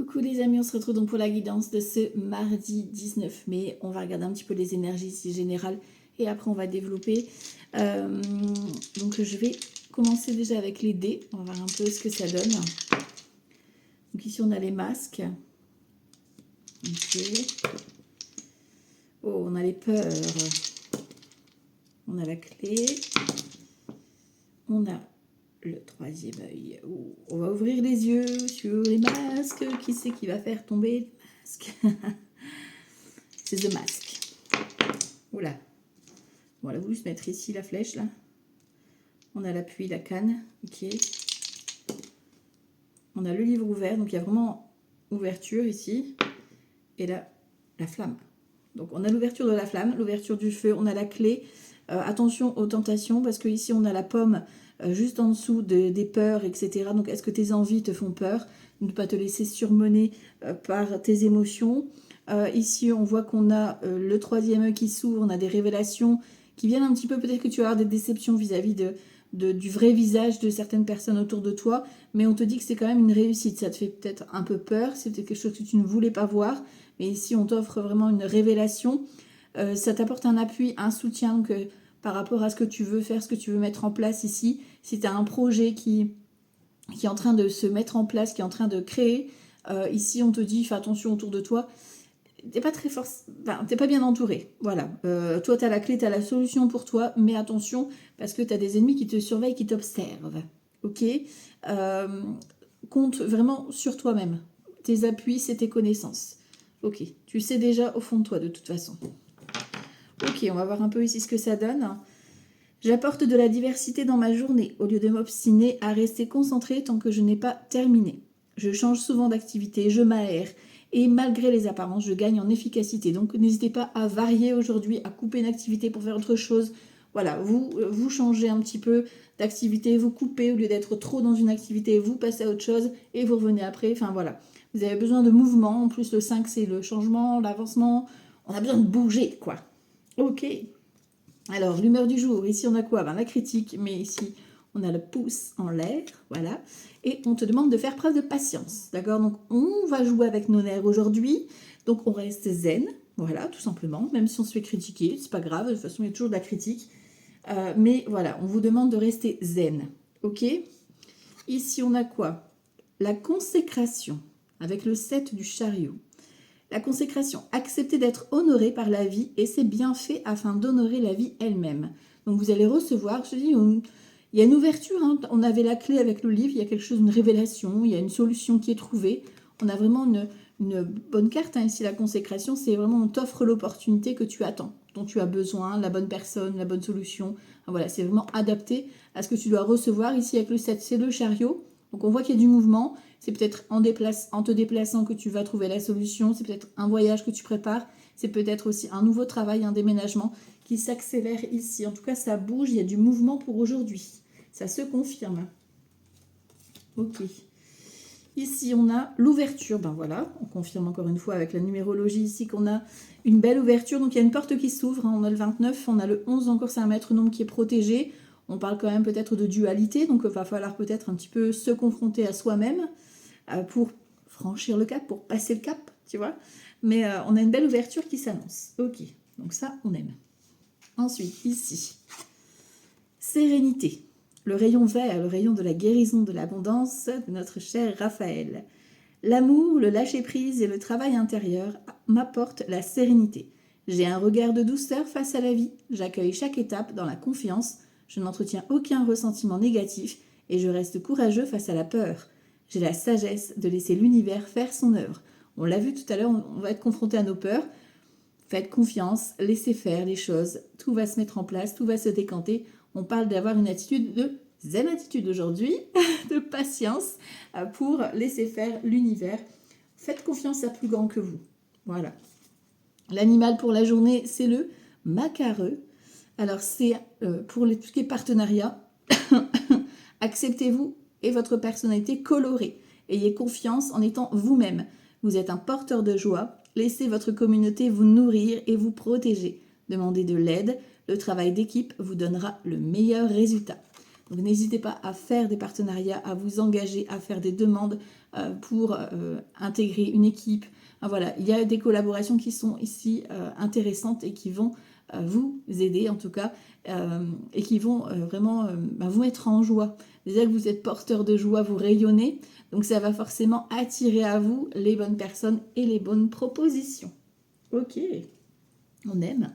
Coucou les amis, on se retrouve donc pour la guidance de ce mardi 19 mai. On va regarder un petit peu les énergies ici générales et après on va développer. Donc je vais commencer déjà avec les dés. On va voir un peu ce que ça donne. Donc ici on a les masques. Okay. Oh, on a les peurs. On a la clé. On a le troisième œil. Oh, on va ouvrir les yeux sur les masques. Qui c'est qui va faire tomber le masque? C'est The Mask. Oula. Bon, on a voulu se mettre ici la flèche là. On a l'appui, la canne. Ok. On a le livre ouvert. Donc il y a vraiment ouverture ici. Et là, la flamme. Donc on a l'ouverture de la flamme, l'ouverture du feu. On a la clé. Attention aux tentations parce que ici on a la pomme juste en dessous des peurs, etc. Donc est-ce que tes envies te font peur? Ne pas te laisser surmener par tes émotions. Ici on voit qu'on a le troisième œil qui s'ouvre, on a des révélations qui viennent un petit peu, peut-être que tu vas avoir des déceptions vis-à-vis du vrai visage de certaines personnes autour de toi, mais on te dit que c'est quand même une réussite. Ça te fait peut-être un peu peur, c'est peut-être quelque chose que tu ne voulais pas voir, mais ici on t'offre vraiment une révélation. Ça t'apporte un appui, un soutien donc, par rapport à ce que tu veux faire, ce que tu veux mettre en place ici. Si tu as un projet qui est en train de se mettre en place, qui est en train de créer, ici on te dit fais attention autour de toi. T'es pas très t'es pas bien entouré. Voilà. Toi, tu as la clé, tu as la solution pour toi, mais attention, parce que tu as des ennemis qui te surveillent, qui t'observent. Ok. Compte vraiment sur toi-même. Tes appuis, c'est tes connaissances. Ok. Tu sais déjà au fond de toi, de toute façon. Ok, on va voir un peu ici ce que ça donne. J'apporte de la diversité dans ma journée, au lieu de m'obstiner à rester concentrée tant que je n'ai pas terminé. Je change souvent d'activité, je m'aère, et malgré les apparences, je gagne en efficacité. Donc n'hésitez pas à varier aujourd'hui, à couper une activité pour faire autre chose. Voilà, vous changez un petit peu d'activité, vous coupez, au lieu d'être trop dans une activité, vous passez à autre chose, et vous revenez après. Enfin voilà, vous avez besoin de mouvement. En plus, le 5, c'est le changement, l'avancement. On a besoin de bouger, quoi. Ok. Alors, l'humeur du jour, ici on a quoi? La critique, mais ici on a le pouce en l'air, voilà. Et on te demande de faire preuve de patience, d'accord? Donc, on va jouer avec nos nerfs aujourd'hui. Donc, on reste zen, voilà, tout simplement. Même si on se fait critiquer, c'est pas grave, de toute façon, il y a toujours de la critique. Mais voilà, on vous demande de rester zen, ok? Ici, on a quoi? La consécration, avec le 7 du chariot. La consécration, accepter d'être honoré par la vie et ses bienfaits afin d'honorer la vie elle-même. Donc vous allez recevoir, je te dis, il y a une ouverture, hein. On avait la clé avec le livre, il y a quelque chose, une révélation, il y a une solution qui est trouvée. On a vraiment une bonne carte, hein. Ici la consécration, c'est vraiment on t'offre l'opportunité que tu attends, dont tu as besoin, la bonne personne, la bonne solution. Voilà, c'est vraiment adapté à ce que tu dois recevoir. Ici avec le 7, c'est le chariot. Donc on voit qu'il y a du mouvement. C'est peut-être en te déplaçant que tu vas trouver la solution. C'est peut-être un voyage que tu prépares. C'est peut-être aussi un nouveau travail, un déménagement qui s'accélère ici. En tout cas, ça bouge. Il y a du mouvement pour aujourd'hui. Ça se confirme. Ok. Ici, on a l'ouverture. Ben voilà, on confirme encore une fois avec la numérologie ici qu'on a une belle ouverture. Donc, il y a une porte qui s'ouvre. Hein. On a le 29, on a le 11 encore. C'est un maître nombre qui est protégé. On parle quand même peut-être de dualité. Donc, il va falloir peut-être un petit peu se confronter à soi-même pour franchir le cap, pour passer le cap, tu vois. Mais on a une belle ouverture qui s'annonce. Ok, donc ça, on aime. Ensuite, ici, sérénité. Le rayon vert, le rayon de la guérison, de l'abondance de notre cher Raphaël. L'amour, le lâcher-prise et le travail intérieur m'apportent la sérénité. J'ai un regard de douceur face à la vie. J'accueille chaque étape dans la confiance. Je n'entretiens aucun ressentiment négatif et je reste courageux face à la peur. J'ai la sagesse de laisser l'univers faire son œuvre. On l'a vu tout à l'heure, on va être confronté à nos peurs. Faites confiance, laissez faire les choses. Tout va se mettre en place, tout va se décanter. On parle d'avoir une attitude de zen attitude aujourd'hui, de patience pour laisser faire l'univers. Faites confiance à plus grand que vous. Voilà. L'animal pour la journée, c'est le macareux. Alors, c'est pour tout ce qui est partenariat. Acceptez-vous et votre personnalité colorée. Ayez confiance en étant vous-même. Vous êtes un porteur de joie. Laissez votre communauté vous nourrir et vous protéger. Demandez de l'aide. Le travail d'équipe vous donnera le meilleur résultat. Donc n'hésitez pas à faire des partenariats, à vous engager, à faire des demandes, pour intégrer une équipe. Voilà, il y a des collaborations qui sont ici intéressantes et qui vont vous aider en tout cas et qui vont vraiment vous mettre en joie. Déjà que vous êtes porteur de joie, vous rayonnez, donc ça va forcément attirer à vous les bonnes personnes et les bonnes propositions. Ok, on aime.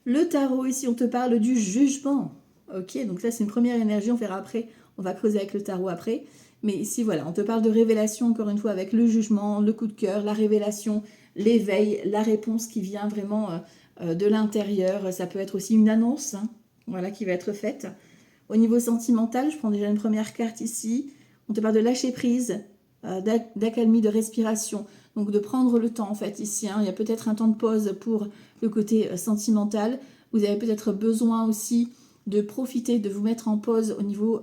Le tarot, ici on te parle du jugement. Ok, donc là c'est une première énergie, on verra après, on va creuser avec le tarot après. Mais ici voilà, on te parle de révélation encore une fois avec le jugement, le coup de cœur, la révélation, l'éveil, la réponse qui vient vraiment de l'intérieur. Ça peut être aussi une annonce, hein, voilà, qui va être faite. Au niveau sentimental, je prends déjà une première carte ici. On te parle de lâcher prise, d'accalmie, de respiration. Donc de prendre le temps en fait ici. Hein. Il y a peut-être un temps de pause pour le côté sentimental. Vous avez peut-être besoin aussi de profiter, de vous mettre en pause au niveau,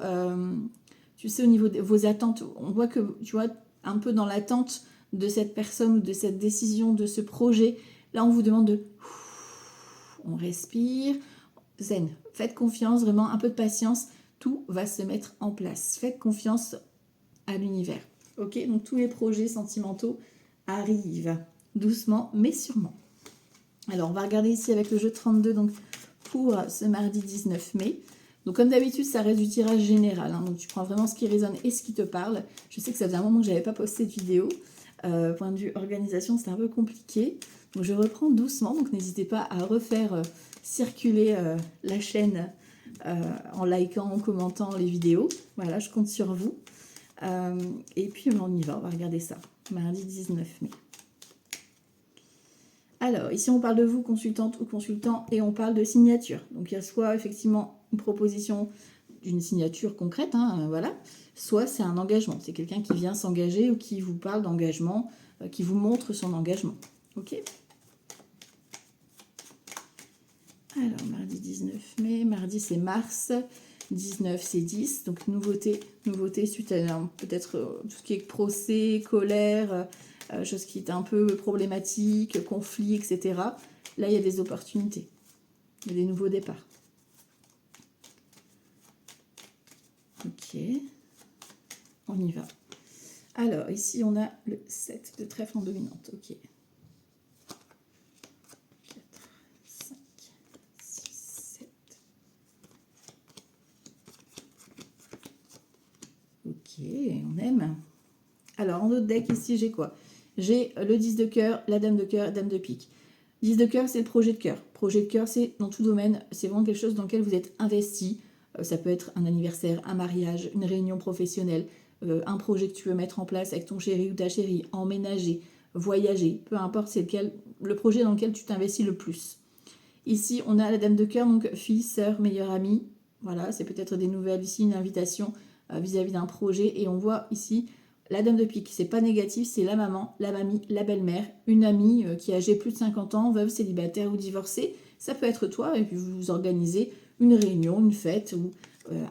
tu sais, au niveau de vos attentes. On voit que, tu vois, un peu dans l'attente de cette personne ou de cette décision, de ce projet. Là, on vous demande de... On respire. Zen. Faites confiance, vraiment un peu de patience. Tout va se mettre en place. Faites confiance à l'univers. Ok, donc tous les projets sentimentaux arrivent doucement mais sûrement. Alors on va regarder ici avec le jeu 32 donc pour ce mardi 19 mai. Donc comme d'habitude ça reste du tirage général, hein, donc tu prends vraiment ce qui résonne et ce qui te parle. Je sais que ça faisait un moment que je n'avais pas posté de vidéo. Point de vue organisation c'est un peu compliqué. Donc je reprends doucement, donc n'hésitez pas à refaire circuler la chaîne en likant, en commentant les vidéos. Voilà, je compte sur vous. Et puis on y va, on va regarder ça. Mardi 19 mai. Alors, ici on parle de vous, consultante ou consultant, et on parle de signature. Donc il y a soit effectivement une proposition d'une signature concrète, hein, voilà, soit c'est un engagement. C'est quelqu'un qui vient s'engager ou qui vous parle d'engagement, qui vous montre son engagement. Ok ? Alors, mardi 19 mai, mardi c'est mars, 19 c'est 10, donc nouveauté suite à peut-être tout ce qui est procès, colère, chose qui est un peu problématique, conflit, etc. Là, il y a des opportunités, il y a des nouveaux départs. Ok, on y va. Alors, ici, on a le 7 de trèfle en dominante, ok. 4, 5, 6, 7. Ok, on aime. Alors, en autre deck, ici, j'ai quoi? J'ai le 10 de cœur, la dame de cœur, dame de pique. 10 de cœur, c'est le projet de cœur. Projet de cœur, c'est dans tout domaine, c'est vraiment quelque chose dans lequel vous êtes investi. Ça peut être un anniversaire, un mariage, une réunion professionnelle, un projet que tu veux mettre en place avec ton chéri ou ta chérie, emménager, voyager, peu importe c'est le projet dans lequel tu t'investis le plus. Ici, on a la dame de cœur, donc fille, sœur, meilleure amie. Voilà, c'est peut-être des nouvelles ici, une invitation vis-à-vis d'un projet. Et on voit ici la dame de pique. C'est pas négatif, c'est la maman, la mamie, la belle-mère, une amie qui est âgée plus de 50 ans, veuve, célibataire ou divorcée. Ça peut être toi, et puis vous organisez une réunion, une fête ou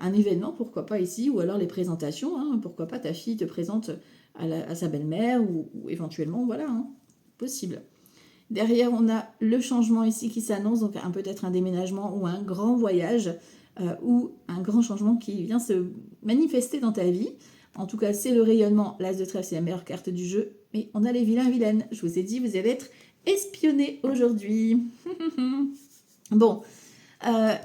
un événement, pourquoi pas ici, ou alors les présentations, hein, pourquoi pas ta fille te présente à sa belle-mère ou éventuellement, voilà, hein, possible. Derrière, on a le changement ici qui s'annonce, donc peut-être un déménagement ou un grand voyage ou un grand changement qui vient se manifester dans ta vie. En tout cas, c'est le rayonnement. L'As de trèfle, c'est la meilleure carte du jeu. Mais on a les vilains vilaines. Je vous ai dit, vous allez être espionnés aujourd'hui. Bon,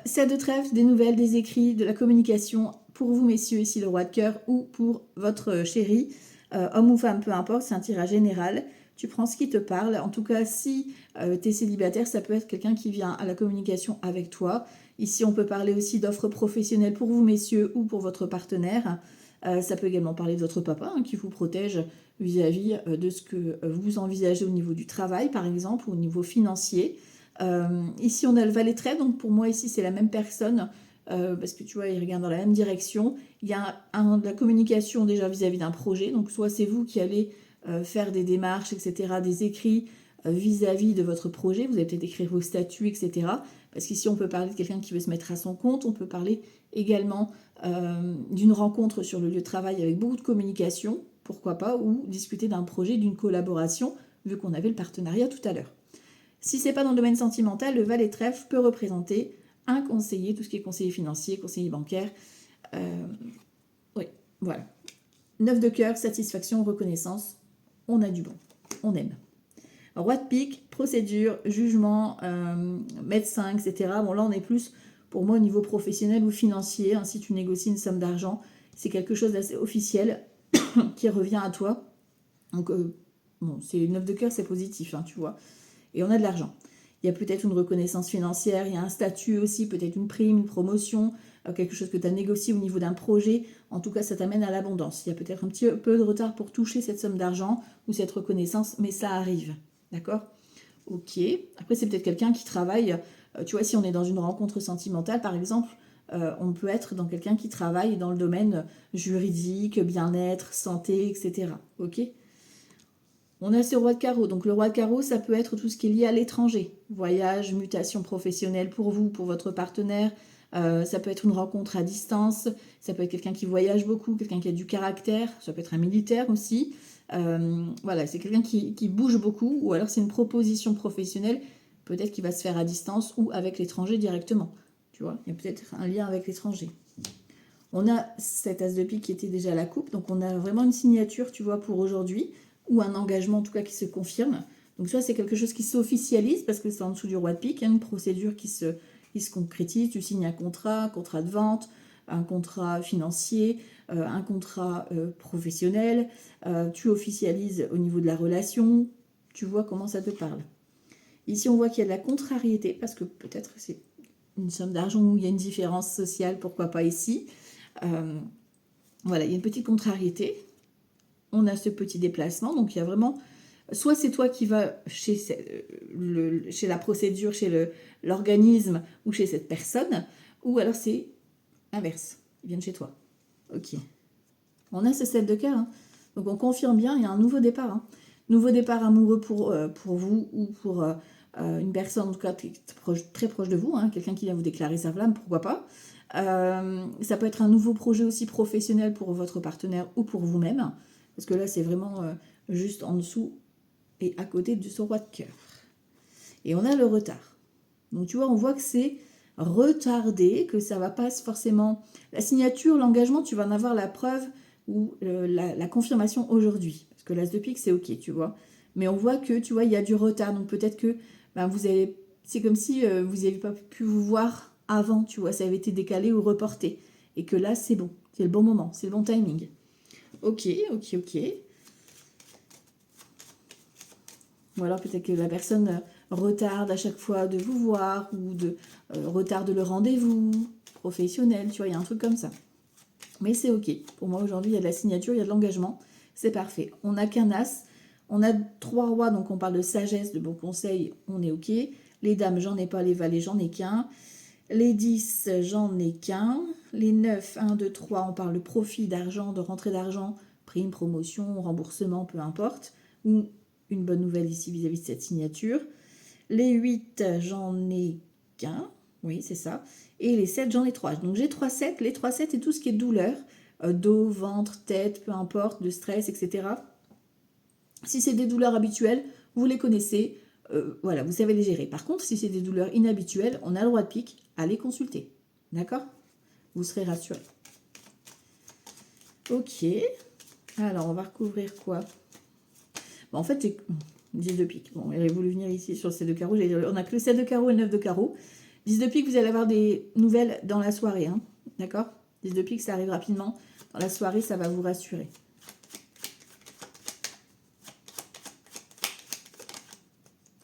7 de trèfle, des nouvelles, des écrits, de la communication pour vous, messieurs, ici le roi de cœur, ou pour votre chéri, homme ou femme, peu importe, c'est un tirage général. Tu prends ce qui te parle. En tout cas, si tu es célibataire, ça peut être quelqu'un qui vient à la communication avec toi. Ici, on peut parler aussi d'offres professionnelles pour vous, messieurs, ou pour votre partenaire. Ça peut également parler de votre papa, hein, qui vous protège vis-à-vis de ce que vous envisagez au niveau du travail, par exemple, ou au niveau financier. Ici, on a le valet de trèfle. Donc, pour moi, ici, c'est la même personne. Parce que tu vois, il regarde dans la même direction. Il y a de la communication déjà vis-à-vis d'un projet. Donc, soit c'est vous qui allez faire des démarches, etc., des écrits vis-à-vis de votre projet. Vous allez peut-être écrire vos statuts, etc. Parce qu'ici, on peut parler de quelqu'un qui veut se mettre à son compte. On peut parler également d'une rencontre sur le lieu de travail avec beaucoup de communication, pourquoi pas, ou discuter d'un projet, d'une collaboration, vu qu'on avait le partenariat tout à l'heure. Si ce n'est pas dans le domaine sentimental, le valet de trèfle peut représenter un conseiller, tout ce qui est conseiller financier, conseiller bancaire. Oui, voilà. 9 de cœur, satisfaction, reconnaissance. On a du bon. On aime. Roi de pique, procédure, jugement, médecin, etc. Bon, là, on est plus, pour moi, au niveau professionnel ou financier. Hein, si tu négocies une somme d'argent, c'est quelque chose d'assez officiel qui revient à toi. Donc, bon, c'est 9 de cœur, c'est positif, hein, tu vois. Et on a de l'argent. Il y a peut-être une reconnaissance financière, il y a un statut aussi, peut-être une prime, une promotion, quelque chose que tu as négocié au niveau d'un projet. En tout cas, ça t'amène à l'abondance. Il y a peut-être un petit peu de retard pour toucher cette somme d'argent ou cette reconnaissance, mais ça arrive. D'accord? Ok. Après, c'est peut-être quelqu'un qui travaille. Tu vois, si on est dans une rencontre sentimentale, par exemple, on peut être dans quelqu'un qui travaille dans le domaine juridique, bien-être, santé, etc. Ok? On a ce roi de carreau. Donc le roi de carreau, ça peut être tout ce qui est lié à l'étranger. Voyage, mutation professionnelle pour vous, pour votre partenaire. Ça peut être une rencontre à distance. Ça peut être quelqu'un qui voyage beaucoup, quelqu'un qui a du caractère. Ça peut être un militaire aussi. Voilà, c'est quelqu'un qui bouge beaucoup. Ou alors c'est une proposition professionnelle, peut-être qui va se faire à distance ou avec l'étranger directement. Tu vois, il y a peut-être un lien avec l'étranger. On a cet as de pique qui était déjà à la coupe. Donc on a vraiment une signature, tu vois, pour aujourd'hui, ou un engagement en tout cas qui se confirme. Donc ça, c'est quelque chose qui s'officialise parce que c'est en dessous du roi de pique, une procédure qui se concrétise. Tu signes un contrat de vente, un contrat financier, un contrat professionnel. Tu officialises au niveau de la relation. Tu vois comment ça te parle. Ici, on voit qu'il y a de la contrariété parce que peut-être c'est une somme d'argent où il y a une différence sociale, pourquoi pas ici. Voilà, il y a une petite contrariété. On a ce petit déplacement, donc il y a vraiment, soit c'est toi qui vas chez la procédure, chez l'organisme ou chez cette personne, ou alors c'est inverse, ils viennent chez toi. Ok. On a ce 7 de cœur, hein. Donc on confirme bien, il y a un nouveau départ. Hein. Nouveau départ amoureux pour vous ou pour une personne, en tout cas très proche de vous, hein, quelqu'un qui vient vous déclarer sa flamme, pourquoi pas. Ça peut être un nouveau projet aussi professionnel pour votre partenaire ou pour vous-même. Parce que là, c'est vraiment juste en dessous et à côté de ce roi de cœur. Et on a le retard. Donc tu vois, on voit que c'est retardé, que ça va pas forcément... La signature, l'engagement, tu vas en avoir la preuve ou la confirmation aujourd'hui. Parce que l'as de pique, c'est ok, tu vois. Mais on voit que, tu vois, il y a du retard. Donc peut-être que vous avez... C'est comme si vous n'avez pas pu vous voir avant, tu vois. Ça avait été décalé ou reporté. Et que là, c'est bon. C'est le bon moment. C'est le bon timing. Ok. Ou alors peut-être que la personne retarde à chaque fois de vous voir ou retarde le rendez-vous professionnel, tu vois, il y a un truc comme ça. Mais c'est ok. Pour moi, aujourd'hui, il y a de la signature, il y a de l'engagement. C'est parfait. On n'a qu'un as. On a 3 rois, donc on parle de sagesse, de bons conseils, on est ok. Les dames, j'en ai pas. Les valets, j'en ai qu'un. Les 10, j'en ai qu'un. Les 9, 1, 2, 3, on parle de profit, d'argent, de rentrée d'argent, prime, promotion, remboursement, peu importe. Ou une bonne nouvelle ici vis-à-vis de cette signature. Les 8, j'en ai qu'un. Oui, c'est ça. Et les 7, j'en ai 3. Donc j'ai 3 7. Les 3 7, c'est tout ce qui est douleur. Dos, ventre, tête, peu importe, de stress, etc. Si c'est des douleurs habituelles, vous les connaissez. Voilà, vous savez les gérer. Par contre, si c'est des douleurs inhabituelles, on a le droit de pique à les consulter. D'accord? Vous serez rassurés. Ok. Alors, on va recouvrir quoi? Bon, en fait, j'ai 10 de pique. Bon, il aurait voulu venir ici sur le 7 de carreau. On a que le 7 de carreau et le 9 de carreau. 10 de pique, vous allez avoir des nouvelles dans la soirée. Hein. D'accord? 10 de pique, ça arrive rapidement. Dans la soirée, ça va vous rassurer.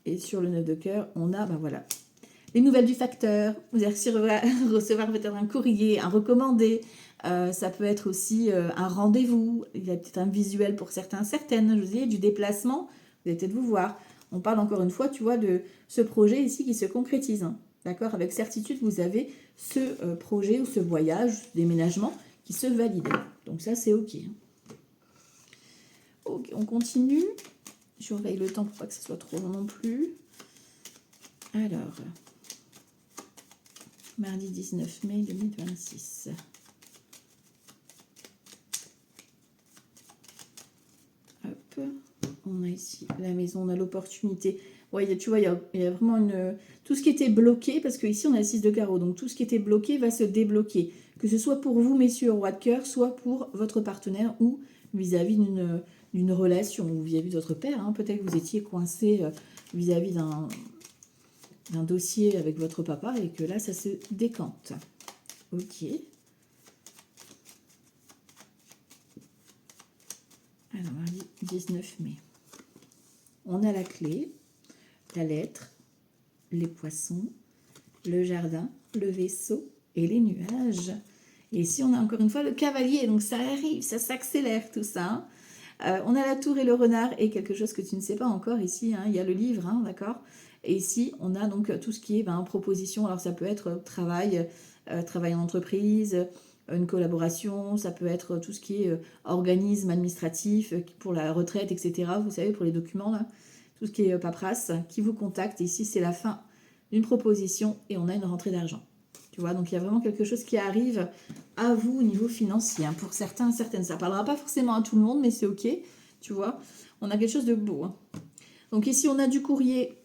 Et sur le 9 de cœur, on a, voilà, les nouvelles du facteur. Vous allez recevoir peut-être un courrier, un recommandé. Ça peut être aussi un rendez-vous. Il y a peut-être un visuel pour certains, certaines. Je vous dis, du déplacement. Vous allez peut-être vous voir. On parle encore une fois, tu vois, de ce projet ici qui se concrétise. Hein. D'accord? Avec certitude, vous avez ce projet ou ce voyage, ce déménagement qui se valide. Donc ça, c'est OK. Ok, on continue. Je surveille le temps pour pas que ce soit trop long non plus. Alors, mardi 19 mai 2026. Hop, on a ici la maison, on a l'opportunité. Ouais, tu vois, il y a vraiment tout ce qui était bloqué, parce que ici on a le 6 de carreau, donc tout ce qui était bloqué va se débloquer. Que ce soit pour vous, messieurs, roi de cœur, soit pour votre partenaire ou vis-à-vis d'une relation ou vis-à-vis de votre père. Hein. Peut-être que vous étiez coincé vis-à-vis d'un dossier avec votre papa et que là, ça se décante. Ok. Alors, mardi 19 mai. On a la clé, la lettre, les poissons, le jardin, le vaisseau et les nuages. Et ici, on a encore une fois le cavalier. Donc, ça arrive, ça s'accélère tout ça. On a la tour et le renard et quelque chose que tu ne sais pas encore ici. Hein, il y a le livre, hein, d'accord. Et ici, on a donc tout ce qui est proposition. Alors, ça peut être travail en entreprise, une collaboration. Ça peut être tout ce qui est organisme administratif pour la retraite, etc. Vous savez, pour les documents, là. Tout ce qui est paperasse qui vous contacte. Ici, c'est la fin d'une proposition et on a une rentrée d'argent. Tu vois, donc il y a vraiment quelque chose qui arrive à vous au niveau financier. Hein. Pour certains, certaines, ça ne parlera pas forcément à tout le monde, mais c'est ok. Tu vois, on a quelque chose de beau. Hein. Donc ici, on a du courrier,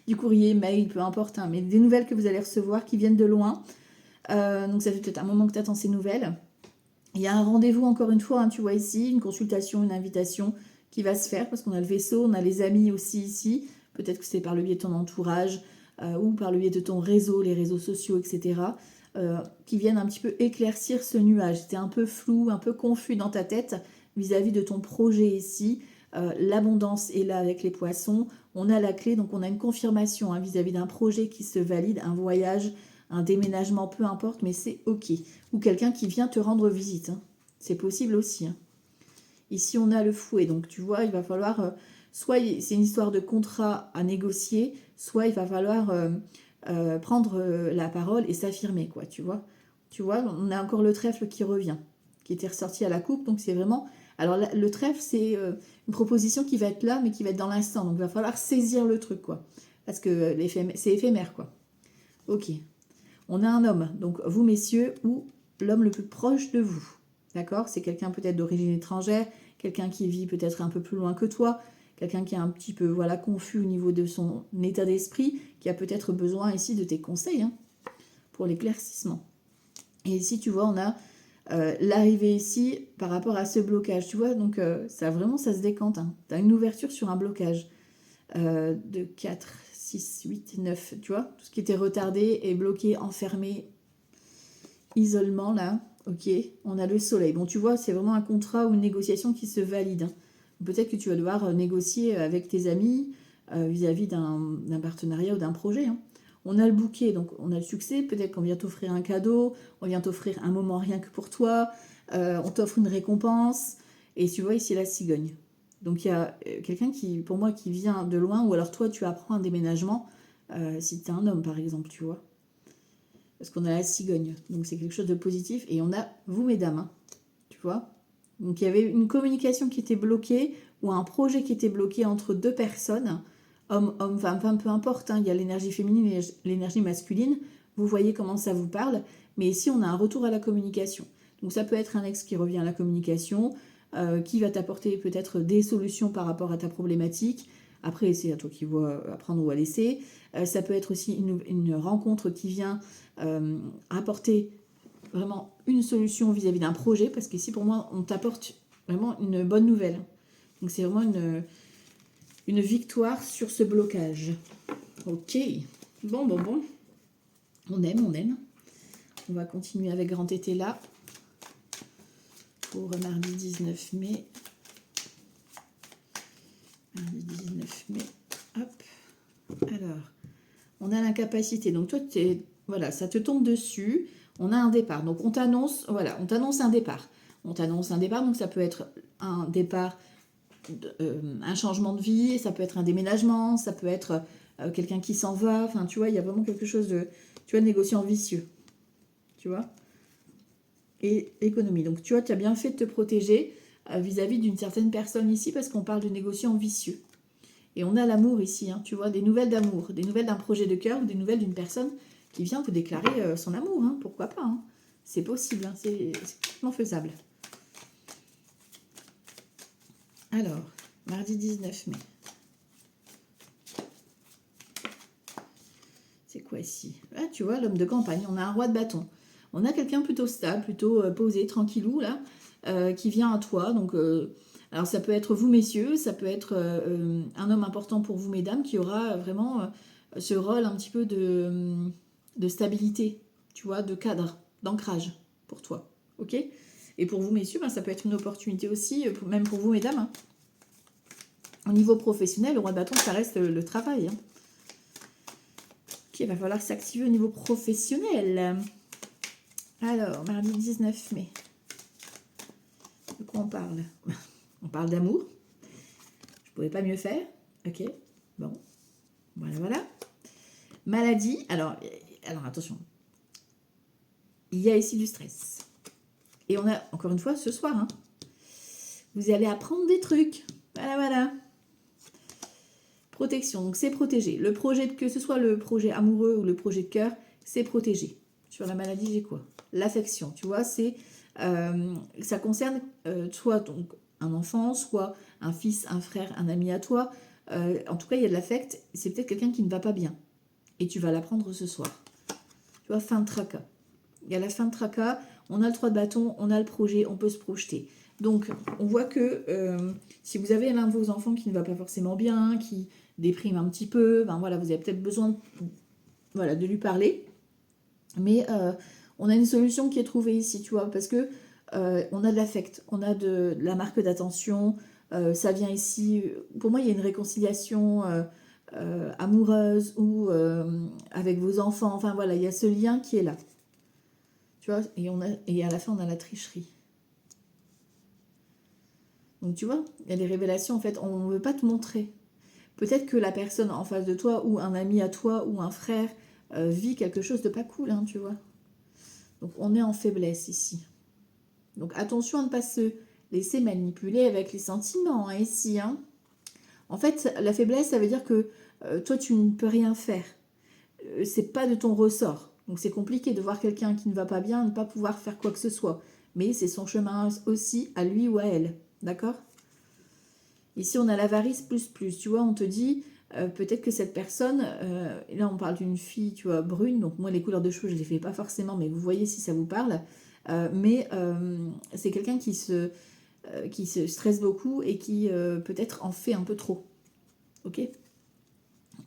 du courrier, mail, peu importe, hein, mais des nouvelles que vous allez recevoir qui viennent de loin. Donc ça fait peut-être un moment que tu attends ces nouvelles. Il y a un rendez-vous, encore une fois, hein, tu vois ici, une consultation, une invitation qui va se faire parce qu'on a le vaisseau, on a les amis aussi ici. Peut-être que c'est par le biais de ton entourage ou par le biais de ton réseau, les réseaux sociaux, etc. Qui viennent un petit peu éclaircir ce nuage. C'était un peu flou, un peu confus dans ta tête vis-à-vis de ton projet ici. L'abondance est là avec les poissons. On a la clé, donc on a une confirmation hein, vis-à-vis d'un projet qui se valide, un voyage, un déménagement, peu importe, mais c'est ok. Ou quelqu'un qui vient te rendre visite. Hein. C'est possible aussi. Hein. Ici, on a le fouet. Donc, tu vois, il va falloir... soit c'est une histoire de contrat à négocier, soit il va falloir prendre la parole et s'affirmer, quoi, tu vois. Tu vois, on a encore le trèfle qui revient, qui était ressorti à la coupe. Donc, c'est vraiment... Alors, le trèfle, c'est une proposition qui va être là, mais qui va être dans l'instant. Donc, il va falloir saisir le truc, quoi. Parce que c'est éphémère, quoi. Ok. On a un homme, donc vous, messieurs, ou l'homme le plus proche de vous. D'accord? C'est quelqu'un peut-être d'origine étrangère, quelqu'un qui vit peut-être un peu plus loin que toi, quelqu'un qui est un petit peu voilà, confus au niveau de son état d'esprit, qui a peut-être besoin ici de tes conseils hein, pour l'éclaircissement. Et ici, tu vois, on a l'arrivée ici par rapport à ce blocage. Tu vois, donc ça vraiment, ça se décante. Hein. Tu as une ouverture sur un blocage de 4, 6, 8, 9. Tu vois, tout ce qui était retardé est bloqué, enfermé, isolement là. Ok, on a le soleil. Bon, tu vois, c'est vraiment un contrat ou une négociation qui se valide. Hein. Peut-être que tu vas devoir négocier avec tes amis vis-à-vis d'un partenariat ou d'un projet. Hein. On a le bouquet, donc on a le succès. Peut-être qu'on vient t'offrir un cadeau, on vient t'offrir un moment rien que pour toi, on t'offre une récompense. Et tu vois ici la cigogne. Donc il y a quelqu'un qui, pour moi, qui vient de loin, ou alors toi, tu apprends un déménagement, si tu es un homme par exemple, tu vois. Parce qu'on a la cigogne, donc c'est quelque chose de positif. Et on a vous, mesdames, hein, tu vois. Donc il y avait une communication qui était bloquée, ou un projet qui était bloqué entre deux personnes, homme, femme, peu importe, hein, il y a l'énergie féminine et l'énergie masculine, vous voyez comment ça vous parle, mais ici on a un retour à la communication. Donc ça peut être un ex qui revient à la communication, qui va t'apporter peut-être des solutions par rapport à ta problématique. Après, c'est à toi qui vois à prendre ou à laisser. Ça peut être aussi une rencontre qui vient apporter vraiment une solution vis-à-vis d'un projet, parce qu'ici, pour moi, on t'apporte vraiment une bonne nouvelle. Donc, c'est vraiment une victoire sur ce blocage. Ok. Bon. On aime. On va continuer avec Grand Été là. Pour mardi 19 mai. Mardi 19 mai. Hop. Alors, on a l'incapacité. Donc, toi, voilà, ça te tombe dessus. On a un départ. Donc, on t'annonce un départ. On t'annonce un départ. Donc, ça peut être un départ, un changement de vie. Ça peut être un déménagement. Ça peut être quelqu'un qui s'en va. Enfin, tu vois, il y a vraiment quelque chose de, tu vois, négociant vicieux. Tu vois? Et économie. Donc, tu vois, tu as bien fait de te protéger vis-à-vis d'une certaine personne ici parce qu'on parle de négociant vicieux. Et on a l'amour ici, hein, tu vois, des nouvelles d'amour, des nouvelles d'un projet de cœur ou des nouvelles d'une personne qui vient vous déclarer son amour. Hein, pourquoi pas hein. C'est possible, hein, c'est complètement faisable. Alors, mardi 19 mai. C'est quoi ici? Ah, tu vois, l'homme de campagne, on a un roi de bâton. On a quelqu'un plutôt stable, plutôt posé, tranquillou, là, qui vient à toi. Donc, alors ça peut être vous, messieurs, ça peut être un homme important pour vous, mesdames, qui aura vraiment ce rôle un petit peu de stabilité, tu vois, de cadre, d'ancrage pour toi. Ok? Et pour vous, messieurs, ben, ça peut être une opportunité aussi, même pour vous, mesdames. Hein. Au niveau professionnel, le roi de bâton, ça reste le travail. Hein. Ok, il va falloir s'activer au niveau professionnel. Alors, mardi 19 mai. De quoi on parle? On parle d'amour. Je ne pouvais pas mieux faire. Ok, bon. Voilà, voilà. Maladie. Alors attention. Il y a ici du stress. Et on a, encore une fois, ce soir, hein, vous allez apprendre des trucs. Voilà, voilà. Protection, donc c'est protégé. Le projet, que ce soit le projet amoureux ou le projet de cœur, c'est protégé. Sur la maladie, j'ai quoi? L'affection, tu vois, c'est ça concerne soit donc un enfant, soit un fils, un frère, un ami à toi. En tout cas, il y a de l'affect. C'est peut-être quelqu'un qui ne va pas bien. Et tu vas l'apprendre ce soir. Tu vois, fin de tracas. Il y a la fin de tracas, on a le 3 de bâton, on a le projet, on peut se projeter. Donc, on voit que si vous avez l'un de vos enfants qui ne va pas forcément bien, qui déprime un petit peu, ben voilà, vous avez peut-être besoin voilà, de lui parler. Mais on a une solution qui est trouvée ici, tu vois, parce que on a de l'affect, on a de la marque d'attention, ça vient ici. Pour moi, il y a une réconciliation amoureuse ou avec vos enfants. Enfin voilà, il y a ce lien qui est là. Tu vois, et à la fin, on a la tricherie. Donc tu vois, il y a des révélations, en fait, on ne veut pas te montrer. Peut-être que la personne en face de toi, ou un ami à toi, ou un frère, vit quelque chose de pas cool, hein, tu vois. Donc on est en faiblesse ici. Donc attention à ne pas se laisser manipuler avec les sentiments, hein, ici. Hein. En fait, la faiblesse, ça veut dire que toi, tu ne peux rien faire. C'est pas de ton ressort. Donc c'est compliqué de voir quelqu'un qui ne va pas bien, ne pas pouvoir faire quoi que ce soit. Mais c'est son chemin aussi, à lui ou à elle. D'accord? Ici, on a l'avarice plus. Tu vois, on te dit, peut-être que cette personne, là on parle d'une fille, tu vois, brune, donc moi les couleurs de cheveux, je ne les fais pas forcément, mais vous voyez si ça vous parle. Mais c'est quelqu'un qui se stresse beaucoup et qui peut-être en fait un peu trop. Ok?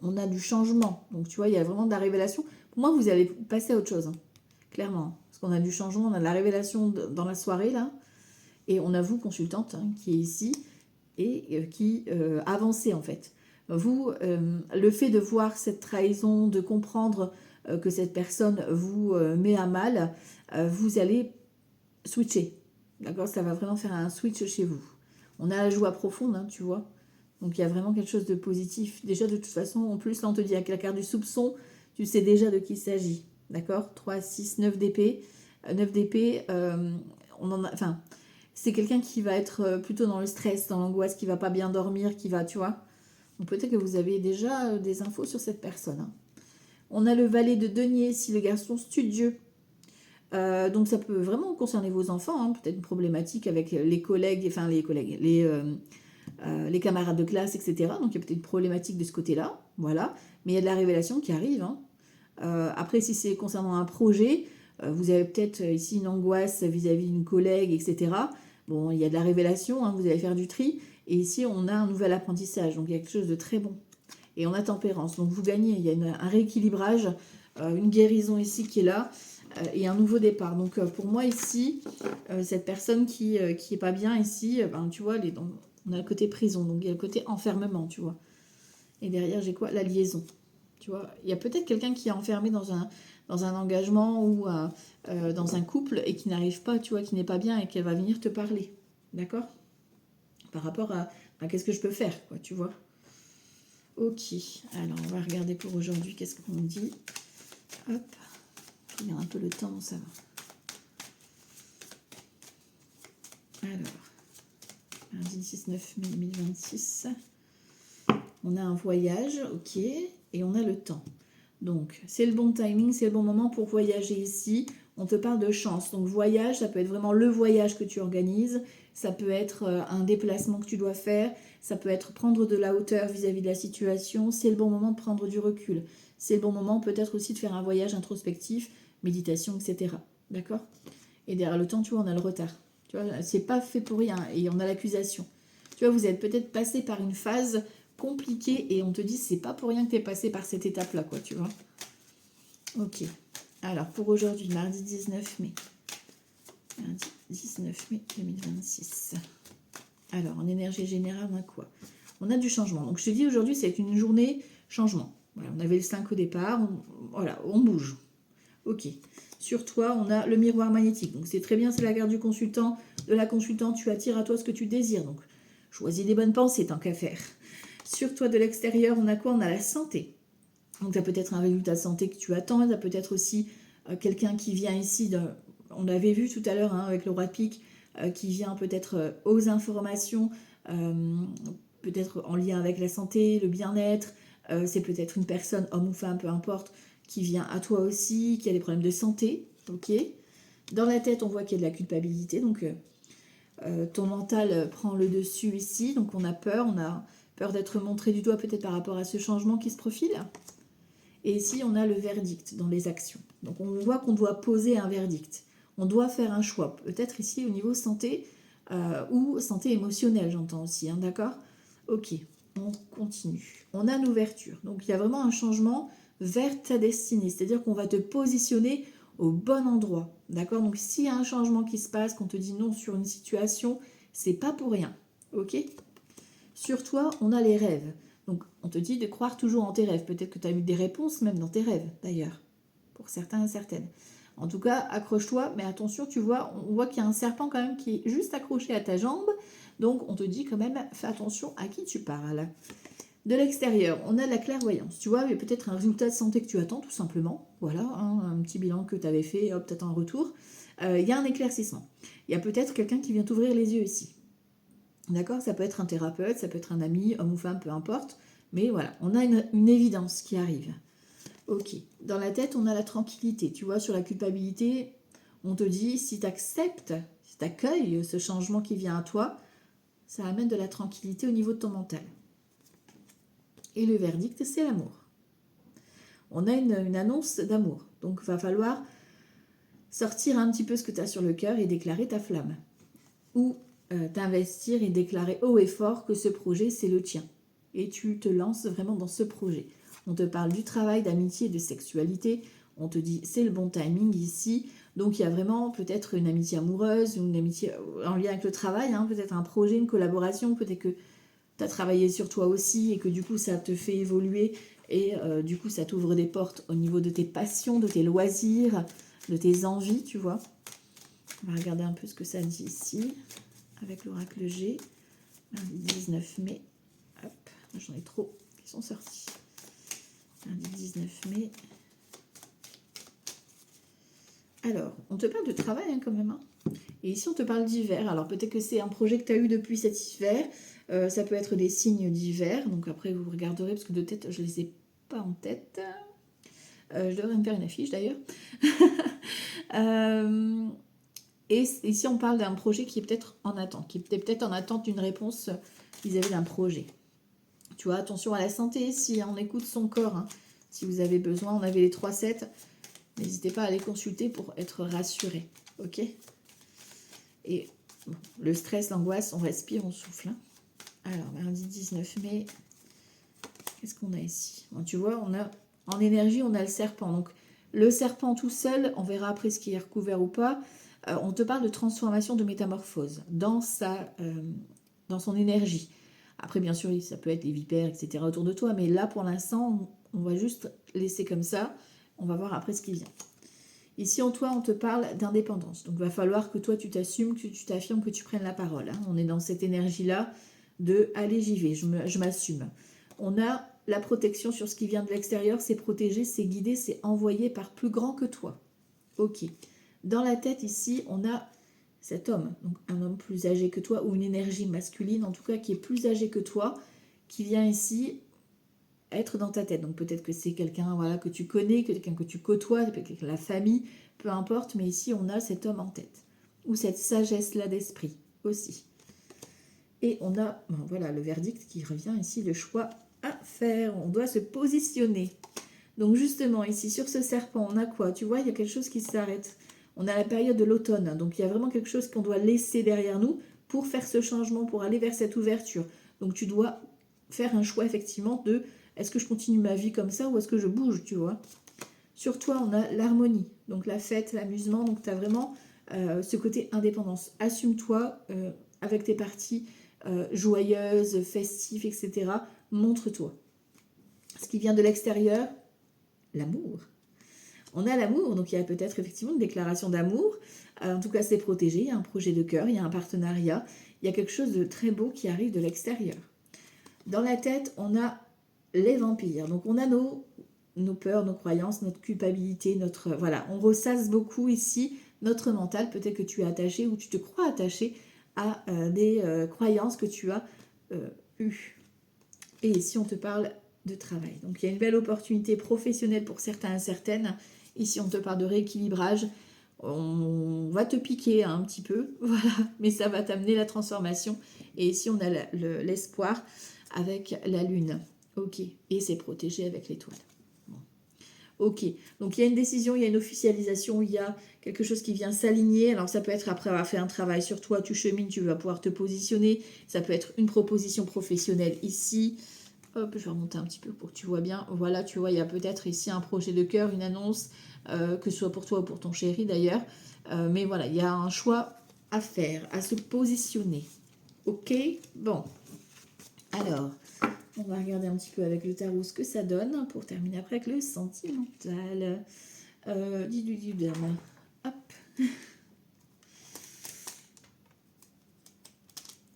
On a du changement. Donc tu vois, il y a vraiment de la révélation. Pour moi, vous allez passer à autre chose. Hein, clairement. Parce qu'on a du changement, on a de la révélation dans la soirée, là. Et on a vous, consultante, hein, qui est ici et qui avancez, en fait. Vous, le fait de voir cette trahison, de comprendre que cette personne vous met à mal, vous allez switcher. D'accord? Ça va vraiment faire un switch chez vous. On a la joie profonde, hein, tu vois. Donc il y a vraiment quelque chose de positif. Déjà, de toute façon, en plus, là, on te dit avec la carte du soupçon, tu sais déjà de qui il s'agit. D'accord? 3, 6, 9 d'épée. 9 d'épée, on en a... Enfin, c'est quelqu'un qui va être plutôt dans le stress, dans l'angoisse, qui va pas bien dormir, qui va, tu vois. Donc peut-être que vous avez déjà des infos sur cette personne. Hein. On a le valet de denier, si le garçon studieux. Donc ça peut vraiment concerner vos enfants, hein, peut-être une problématique avec les collègues, enfin les camarades de classe, etc. Donc il y a peut-être une problématique de ce côté-là, voilà. Mais il y a de la révélation qui arrive. Hein. Après, si c'est concernant un projet, vous avez peut-être ici une angoisse vis-à-vis d'une collègue, etc. Bon, il y a de la révélation, hein, vous allez faire du tri. Et ici, on a un nouvel apprentissage, donc il y a quelque chose de très bon. Et on a tempérance, donc vous gagnez, il y a un rééquilibrage, une guérison ici qui est là, et un nouveau départ. Donc pour moi ici, cette personne qui est pas bien ici, ben, tu vois, on a le côté prison, donc il y a le côté enfermement, tu vois. Et derrière, j'ai quoi? La liaison. Tu vois, il y a peut-être quelqu'un qui est enfermé dans un engagement ou dans un couple et qui n'arrive pas, tu vois, qui n'est pas bien et qu'elle va venir te parler. D'accord? Par rapport à qu'est-ce que je peux faire, quoi, tu vois. Ok, alors on va regarder pour aujourd'hui, qu'est-ce qu'on dit. Hop, je regarde un peu le temps, ça va. Alors, lundi 19 mai 2026. On a un voyage, ok, et on a le temps. Donc, c'est le bon timing, c'est le bon moment pour voyager ici. On te parle de chance. Donc, voyage, ça peut être vraiment le voyage que tu organises. Ça peut être un déplacement que tu dois faire. Ça peut être prendre de la hauteur vis-à-vis de la situation. C'est le bon moment de prendre du recul. C'est le bon moment peut-être aussi de faire un voyage introspectif, méditation, etc. D'accord? Et derrière le temps, tu vois, on a le retard. Tu vois, c'est pas fait pour rien. Et on a l'accusation. Tu vois, vous êtes peut-être passé par une phase compliquée et on te dit c'est pas pour rien que tu es passé par cette étape-là, quoi, tu vois. Ok. Alors, pour aujourd'hui, mardi 19 mai. Mardi 19 mai 2026. Alors, en énergie générale, on a quoi? On a du changement. Donc, je te dis, aujourd'hui, c'est une journée changement. Voilà, on avait le 5 au départ. Voilà, on bouge. Ok. Sur toi, on a le miroir magnétique. Donc, c'est très bien, c'est la carte du consultant. De la consultante, tu attires à toi ce que tu désires. Donc, choisis des bonnes pensées, tant qu'à faire. Sur toi, de l'extérieur, on a quoi? On a la santé. Donc, ça peut être un résultat de santé que tu attends. Ça peut être aussi quelqu'un qui vient ici. On l'avait vu tout à l'heure avec le roi de pique, qui vient peut-être aux informations, peut-être en lien avec la santé, le bien-être. C'est peut-être une personne, homme ou femme, peu importe, qui vient à toi aussi, qui a des problèmes de santé. Ok. Dans la tête, on voit qu'il y a de la culpabilité. Donc, ton mental prend le dessus ici. Donc, on a peur d'être montré du doigt peut-être par rapport à ce changement qui se profile. Et ici, on a le verdict dans les actions. Donc, on voit qu'on doit poser un verdict. On doit faire un choix. Peut-être ici au niveau santé ou santé émotionnelle, j'entends aussi. Hein, d'accord? Ok, on continue. On a l'ouverture. Donc, il y a vraiment un changement vers ta destinée. C'est-à-dire qu'on va te positionner au bon endroit. D'accord? Donc, s'il y a un changement qui se passe, qu'on te dit non sur une situation, c'est pas pour rien. Ok? Sur toi, on a les rêves. Donc, on te dit de croire toujours en tes rêves. Peut-être que tu as eu des réponses même dans tes rêves, d'ailleurs, pour certains et certaines. En tout cas, accroche-toi, mais attention, tu vois, on voit qu'il y a un serpent quand même qui est juste accroché à ta jambe. Donc, on te dit quand même, fais attention à qui tu parles. De l'extérieur, on a la clairvoyance. Tu vois, il y a peut-être un résultat de santé que tu attends, tout simplement. Voilà, un petit bilan que tu avais fait, hop, tu attends un retour. Il y a un éclaircissement. Il y a peut-être quelqu'un qui vient t'ouvrir les yeux ici. D'accord? Ça peut être un thérapeute, ça peut être un ami, homme ou femme, peu importe. Mais voilà, on a une évidence qui arrive. Ok. Dans la tête, on a la tranquillité. Tu vois, sur la culpabilité, on te dit, si tu acceptes, si tu accueilles ce changement qui vient à toi, ça amène de la tranquillité au niveau de ton mental. Et le verdict, c'est l'amour. On a une annonce d'amour. Donc, il va falloir sortir un petit peu ce que tu as sur le cœur et déclarer ta flamme. Ou t'investir et déclarer haut et fort que ce projet, c'est le tien. Et tu te lances vraiment dans ce projet. On te parle du travail, d'amitié, de sexualité. On te dit, c'est le bon timing ici. Donc, il y a vraiment peut-être une amitié amoureuse, une amitié en lien avec le travail, peut-être un projet, une collaboration, peut-être que tu as travaillé sur toi aussi et que du coup, ça te fait évoluer et du coup, ça t'ouvre des portes au niveau de tes passions, de tes loisirs, de tes envies, tu vois. On va regarder un peu ce que ça dit ici avec l'oracle G, lundi 19 mai. Hop, j'en ai trop qui sont sortis. Lundi 19 mai. Alors, on te parle de travail quand même. Et ici, on te parle d'hiver. Alors, peut-être que c'est un projet que tu as eu depuis cet hiver. Ça peut être des signes d'hiver. Donc, après, vous regarderez, parce que de tête, je ne les ai pas en tête. Je devrais me faire une affiche, d'ailleurs. Et ici, on parle d'un projet qui est peut-être en attente, qui est peut-être en attente d'une réponse vis-à-vis d'un projet. Tu vois, attention à la santé, si on écoute son corps, si vous avez besoin, on avait les 3-7, n'hésitez pas à les consulter pour être rassuré, ok? Et bon, le stress, l'angoisse, on respire, on souffle. Alors, mardi 19 mai, qu'est-ce qu'on a ici? Bon, tu vois, on a en énergie, on a le serpent. Donc, le serpent tout seul, on verra après ce qui est recouvert ou pas. On te parle de transformation, de métamorphose dans son énergie. Après, bien sûr, ça peut être les vipères, etc. autour de toi, mais là, pour l'instant, on va juste laisser comme ça. On va voir après ce qui vient. Ici, en toi, on te parle d'indépendance. Donc, il va falloir que toi, tu t'assumes, que tu t'affirmes, que tu prennes la parole. On est dans cette énergie-là de « allez, j'y vais, je m'assume ». On a la protection sur ce qui vient de l'extérieur, c'est protégé, c'est guidé, c'est envoyé par plus grand que toi. Ok. Dans la tête, ici, on a cet homme, donc un homme plus âgé que toi, ou une énergie masculine, en tout cas, qui est plus âgé que toi, qui vient ici être dans ta tête. Donc peut-être que c'est quelqu'un que tu connais, quelqu'un que tu côtoies, peut-être la famille, peu importe, mais ici, on a cet homme en tête. Ou cette sagesse-là d'esprit aussi. Et on a, le verdict qui revient ici, le choix à faire. On doit se positionner. Donc justement, ici, sur ce serpent, on a quoi? Tu vois, il y a quelque chose qui s'arrête. On a la période de l'automne, donc il y a vraiment quelque chose qu'on doit laisser derrière nous pour faire ce changement, pour aller vers cette ouverture. Donc tu dois faire un choix effectivement de est-ce que je continue ma vie comme ça ou est-ce que je bouge, tu vois. Sur toi, on a l'harmonie, donc la fête, l'amusement, donc tu as vraiment ce côté indépendance. Assume-toi avec tes parties joyeuses, festives, etc. Montre-toi. Ce qui vient de l'extérieur, l'amour. On a l'amour, donc il y a peut-être effectivement une déclaration d'amour. En tout cas, c'est protégé, il y a un projet de cœur, il y a un partenariat, il y a quelque chose de très beau qui arrive de l'extérieur. Dans la tête, on a les vampires. Donc on a nos peurs, nos croyances, notre culpabilité, notre... Voilà, on ressasse beaucoup ici notre mental. Peut-être que tu es attaché ou tu te crois attaché à des croyances que tu as eues. Et ici, on te parle de travail. Donc il y a une belle opportunité professionnelle pour certains et certaines. Ici, on te parle de rééquilibrage. On va te piquer un petit peu, voilà, mais ça va t'amener la transformation. Et ici, on a l'espoir avec la lune. Ok, et c'est protégé avec l'étoile. Bon. Ok, donc il y a une décision, il y a une officialisation, il y a quelque chose qui vient s'aligner. Alors ça peut être après avoir fait un travail sur toi, tu chemines, tu vas pouvoir te positionner. Ça peut être une proposition professionnelle ici. Hop, je vais remonter un petit peu pour que tu vois bien. Voilà, tu vois, il y a peut-être ici un projet de cœur, une annonce, que ce soit pour toi ou pour ton chéri d'ailleurs. Mais voilà, il y a un choix à faire, à se positionner. Ok, bon. Alors, on va regarder un petit peu avec le tarot ce que ça donne pour terminer après avec le sentimental. Du dame. Hop.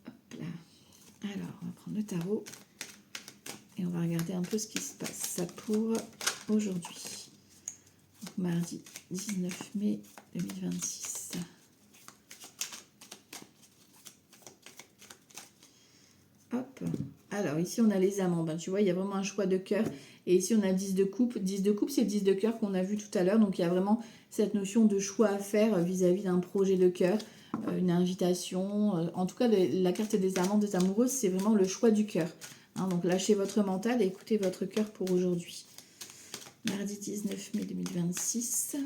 Hop là. Alors, on va prendre le tarot. Et on va regarder un peu ce qui se passe. Ça pour aujourd'hui. Donc, mardi 19 mai 2026. Hop. Alors, ici, on a les amants. Ben, tu vois, il y a vraiment un choix de cœur. Et ici, on a 10 de coupe. 10 de coupe, c'est le 10 de cœur qu'on a vu tout à l'heure. Donc, il y a vraiment cette notion de choix à faire vis-à-vis d'un projet de cœur, une invitation. En tout cas, la carte des amants, des amoureuses, c'est vraiment le choix du cœur. Hein, donc, lâchez votre mental et écoutez votre cœur pour aujourd'hui. Mardi 19 mai 2026.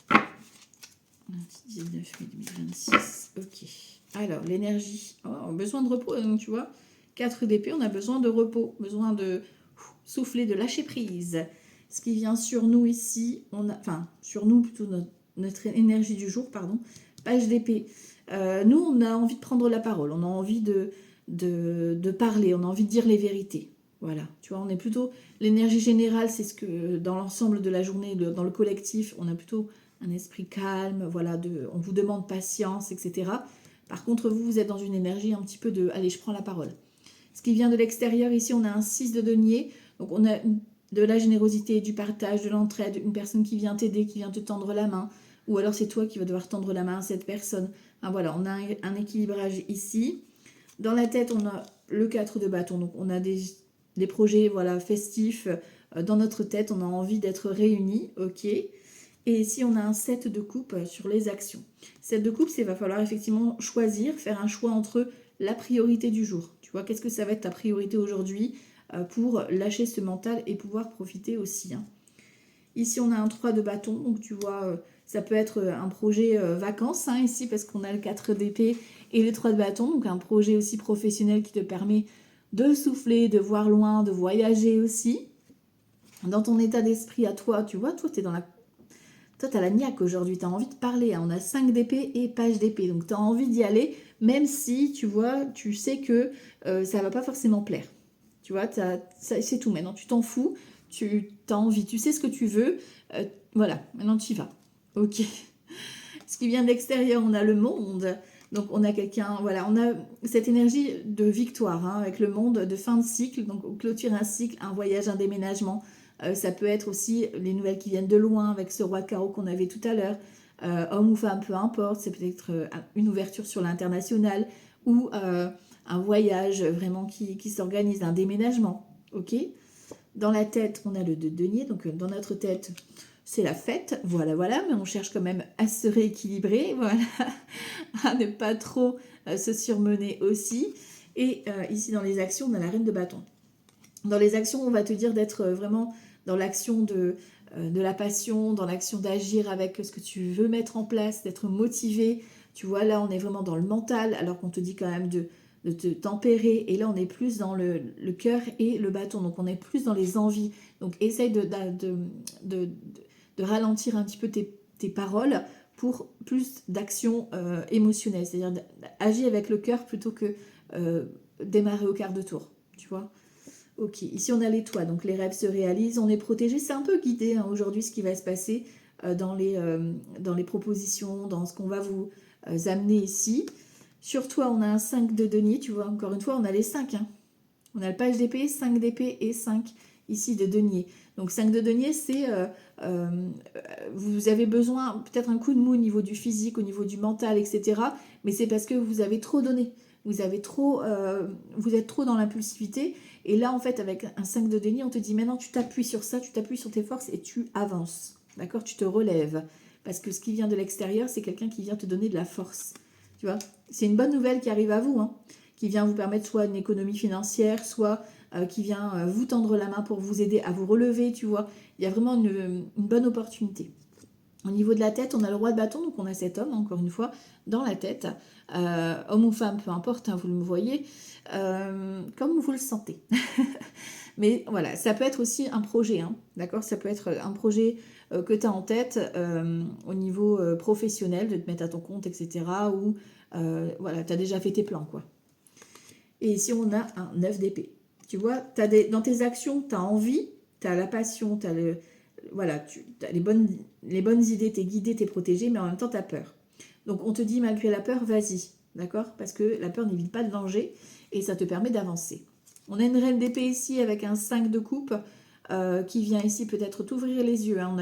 Mardi 19 mai 2026. Ok. Alors, l'énergie. Oh, besoin de repos, donc tu vois. 4 d'épée, on a besoin de repos. Besoin de souffler, de lâcher prise. Ce qui vient sur nous ici, enfin, sur nous plutôt notre énergie du jour, pardon. Page d'épée. Nous, on a envie de prendre la parole. On a envie de parler. On a envie de dire les vérités. Voilà, tu vois, on est plutôt... L'énergie générale, c'est ce que dans l'ensemble de la journée, dans le collectif, on a plutôt un esprit calme, voilà, on vous demande patience, etc. Par contre, vous êtes dans une énergie un petit peu de « allez, je prends la parole ». Ce qui vient de l'extérieur, ici, on a un 6 de denier, donc on a de la générosité, du partage, de l'entraide, une personne qui vient t'aider, qui vient te tendre la main, ou alors c'est toi qui vas devoir tendre la main à cette personne. Enfin, voilà, on a un équilibrage ici. Dans la tête, on a le 4 de bâton, donc on a des projets voilà, festifs. Dans notre tête, on a envie d'être réunis, ok. Et ici, on a un 7 de coupe sur les actions. 7 de coupe, c'est va falloir effectivement choisir, faire un choix entre la priorité du jour. Tu vois, qu'est-ce que ça va être ta priorité aujourd'hui pour lâcher ce mental et pouvoir profiter aussi. Hein. Ici, on a un 3 de bâton, donc tu vois, ça peut être un projet vacances, hein, ici, parce qu'on a le 4 d'épée et le 3 de bâton, donc un projet aussi professionnel qui te permet de souffler, de voir loin, de voyager aussi. Dans ton état d'esprit à toi, tu vois, toi, tu es dans la... Toi, tu as la niaque aujourd'hui, tu as envie de parler. Hein. On a 5 d'épée et page d'épée. Donc, tu as envie d'y aller, même si, tu vois, tu sais que ça ne va pas forcément plaire. Tu vois, c'est tout. Maintenant, tu t'en fous. Tu as envie. Tu sais ce que tu veux. Voilà, maintenant, tu y vas. Ok. Ce qui vient de l'extérieur, on a le monde. Donc, on a quelqu'un... Voilà, on a cette énergie de victoire hein, avec le monde, de fin de cycle. Donc, on clôture un cycle, un voyage, un déménagement. Ça peut être aussi les nouvelles qui viennent de loin avec ce roi de carreau qu'on avait tout à l'heure. Homme ou femme, peu importe. C'est peut-être une ouverture sur l'international ou un voyage vraiment qui s'organise, un déménagement. Ok. Dans la tête, on a le 2 de denier. Donc dans notre tête, c'est la fête. Voilà, voilà. Mais on cherche quand même à se rééquilibrer. Voilà. À ne pas trop se surmener aussi. Et ici, dans les actions, on a la reine de bâton. Dans les actions, on va te dire d'être vraiment dans l'action de de la passion, dans l'action d'agir avec ce que tu veux mettre en place, d'être motivé. Tu vois, là, on est vraiment dans le mental, alors qu'on te dit quand même de te tempérer. Et là, on est plus dans le cœur et le bâton. Donc, on est plus dans les envies. Donc, essaye de ralentir un petit peu tes paroles pour plus d'action émotionnelle. C'est-à-dire d'agir avec le cœur plutôt que démarrer au quart de tour. Tu vois ? Ok, ici on a les toits, donc les rêves se réalisent, on est protégé, c'est un peu guidé hein, aujourd'hui ce qui va se passer dans les propositions, dans ce qu'on va vous amener ici. Sur toi on a un 5 de denier, tu vois, encore une fois on a les 5. Hein. On a le page d'épée, 5 d'épée et 5 ici de denier. Donc 5 de denier c'est, vous avez besoin peut-être un coup de mou au niveau du physique, au niveau du mental, etc. Mais c'est parce que vous avez trop donné. Vous êtes trop dans l'impulsivité. Et là, en fait, avec un 5 de denier, on te dit maintenant, tu t'appuies sur ça, tu t'appuies sur tes forces et tu avances. D'accord ? Tu te relèves. Parce que ce qui vient de l'extérieur, c'est quelqu'un qui vient te donner de la force. Tu vois ? C'est une bonne nouvelle qui arrive à vous, hein, qui vient vous permettre soit une économie financière, soit qui vient vous tendre la main pour vous aider à vous relever, tu vois. Il y a vraiment une bonne opportunité. Au niveau de la tête, on a le roi de bâton, donc on a cet homme, encore une fois, dans la tête. Homme ou femme, peu importe, hein, vous le voyez, comme vous le sentez. Mais voilà, ça peut être aussi un projet, hein, d'accord ? Ça peut être un projet que tu as en tête au niveau professionnel, de te mettre à ton compte, etc. Ou voilà, tu as déjà fait tes plans, quoi. Et ici, on a un 9 d'épée. Tu vois, dans tes actions, tu as envie, tu as la passion, tu as le... Voilà, tu as les bonnes idées, tu es guidé, tu es protégé, mais en même temps, tu as peur. Donc, on te dit, malgré la peur, vas-y, d'accord ? Parce que la peur n'évite pas le danger et ça te permet d'avancer. On a une reine d'épée ici avec un 5 de coupe qui vient ici peut-être t'ouvrir les yeux. Hein.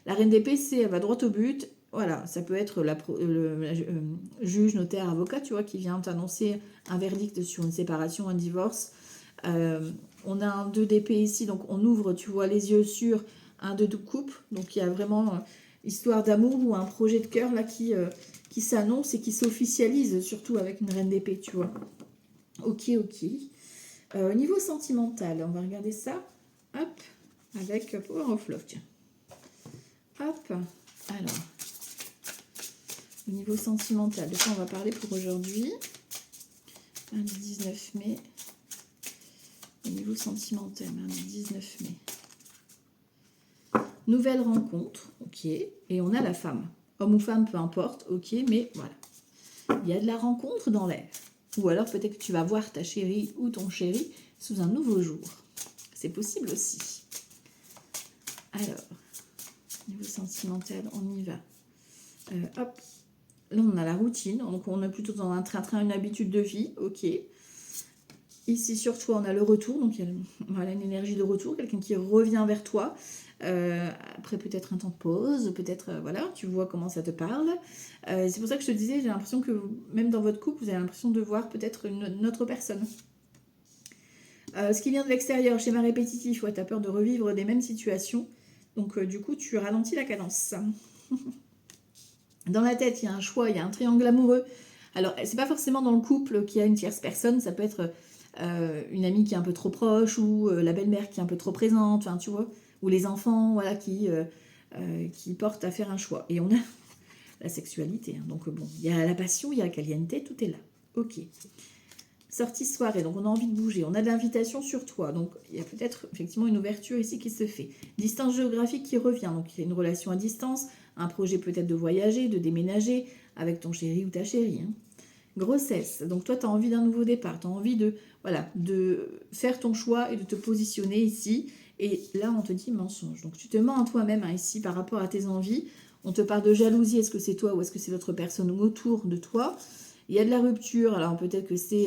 La reine d'épée, elle va droit au but. Voilà, ça peut être le juge, notaire, avocat, tu vois, qui vient t'annoncer un verdict sur une séparation, un divorce. On a un 2 d'épée ici, donc on ouvre, tu vois, les yeux sur un 2 de coupe. Donc il y a vraiment histoire d'amour ou un projet de cœur là qui s'annonce et qui s'officialise, surtout avec une reine d'épée, tu vois. Ok. Au niveau sentimental, on va regarder ça. Hop, avec Power of Love, tiens. Hop, alors. Au niveau sentimental, de quoi on va parler pour aujourd'hui. Lundi 19 mai. Au niveau sentimental, lundi 19 mai. Nouvelle rencontre, ok. Et on a la femme. Homme ou femme, peu importe, ok, mais voilà. Il y a de la rencontre dans l'air. Ou alors peut-être que tu vas voir ta chérie ou ton chéri sous un nouveau jour. C'est possible aussi. Alors, niveau sentimental, on y va. Hop. Là, on a la routine. Donc, on est plutôt dans un train-train, une habitude de vie. Ok. Ici, sur toi, on a le retour. Donc, il y a voilà, une énergie de retour. Quelqu'un qui revient vers toi. Après, peut-être un temps de pause. Peut-être, voilà, tu vois comment ça te parle. C'est pour ça que je te disais, j'ai l'impression que même dans votre couple, vous avez l'impression de voir peut-être une autre personne. Ce qui vient de l'extérieur, schéma répétitif. Ouais, tu as peur de revivre des mêmes situations. Donc, du coup, tu ralentis la cadence. Dans la tête, il y a un choix, il y a un triangle amoureux. Alors, c'est pas forcément dans le couple qu'il y a une tierce personne, ça peut être une amie qui est un peu trop proche ou la belle-mère qui est un peu trop présente, enfin, tu vois, ou les enfants, voilà, qui portent à faire un choix. Et on a la sexualité, hein. Donc bon, il y a la passion, il y a la caliente, tout est là. Ok. Sortie soirée, donc on a envie de bouger, on a de l'invitation sur toi, donc il y a peut-être effectivement une ouverture ici qui se fait. Distance géographique qui revient, donc il y a une relation à distance, un projet peut-être de voyager, de déménager avec ton chéri ou ta chérie. Hein. Grossesse, donc toi tu as envie d'un nouveau départ, tu as envie de faire ton choix et de te positionner ici, et là on te dit mensonge, donc tu te mens à toi-même hein, ici par rapport à tes envies, on te parle de jalousie, est-ce que c'est toi ou est-ce que c'est l'autre personne autour de toi? Il y a de la rupture, alors peut-être que c'est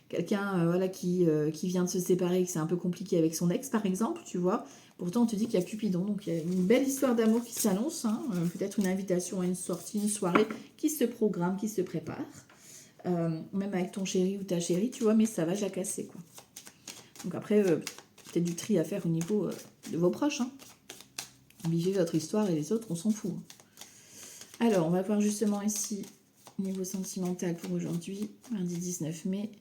quelqu'un voilà, qui vient de se séparer, que c'est un peu compliqué avec son ex par exemple, tu vois. Pourtant on te dit qu'il y a Cupidon, donc il y a une belle histoire d'amour qui s'annonce, hein, peut-être une invitation à une sortie, une soirée qui se programme, qui se prépare. Même avec ton chéri ou ta chérie, tu vois, mais ça va jacasser, quoi. Donc après, peut-être du tri à faire au niveau de vos proches, hein. Vivez votre histoire et les autres, on s'en fout. Alors, on va voir justement ici niveau sentimental pour aujourd'hui, lundi 19 mai.